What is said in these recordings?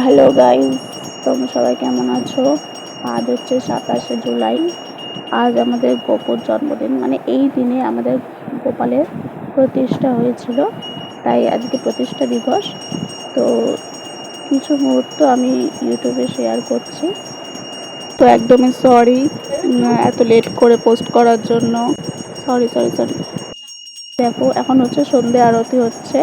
Hello guys, তোমরা সবাই কেমন আছো? আজ হচ্ছে 27শে জুলাই। আজ আমাদের গোপুর জন্মদিন, মানে এই দিনে আমাদের গোপালের প্রতিষ্ঠা হয়েছিল, তাই আজকে প্রতিষ্ঠা দিবস। তো কিছু মুহূর্ত আমি ইউটিউবে শেয়ার করছি। তো একদমই সরি এত লেট করে পোস্ট করার জন্য। Sorry sorry sorry. দেখো, এখন হচ্ছে সন্ধে আরতি হচ্ছে।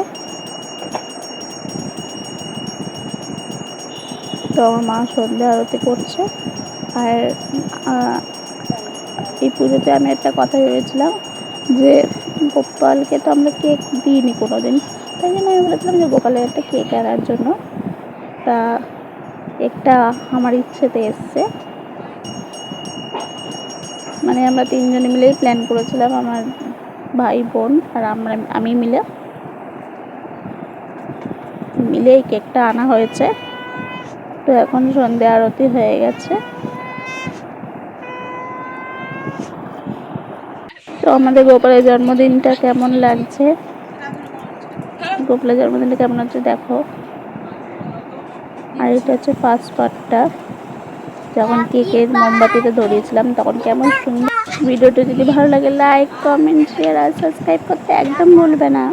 তো আমার মা সন্ধে আরতি করছে। আর এই পুজোতে আমি একটা কথা ভেবেছিলাম যে গোপালকে তো আমরা কেক দিইনি কোনো দিন, তাই জন্য আমি বলেছিলাম যে গোপালের একটা কেক আনার জন্য। তা একটা আমার ইচ্ছেতে এসছে, মানে আমরা তিনজনে মিলেই প্ল্যান করেছিলাম, আমার ভাই বোন আর আমি মিলে এই কেকটা আনা হয়েছে। তো এখন সন্ধে আরতি হয়ে গেছে। তো আমাদের গোপালের জন্মদিনটা কেমন লাগছে, গোপালের জন্মদিনটা কেমন হচ্ছে দেখো। আর এটা হচ্ছে ফার্স্ট পার্টটা, যখন কেকের মোমবাতিতে ধরিয়েছিলাম তখন কেমন সুন্দর। ভিডিওটা যদি ভালো লাগে লাইক, কমেন্ট, শেয়ার আর সাবস্ক্রাইব করতে একদম ভুলবে না।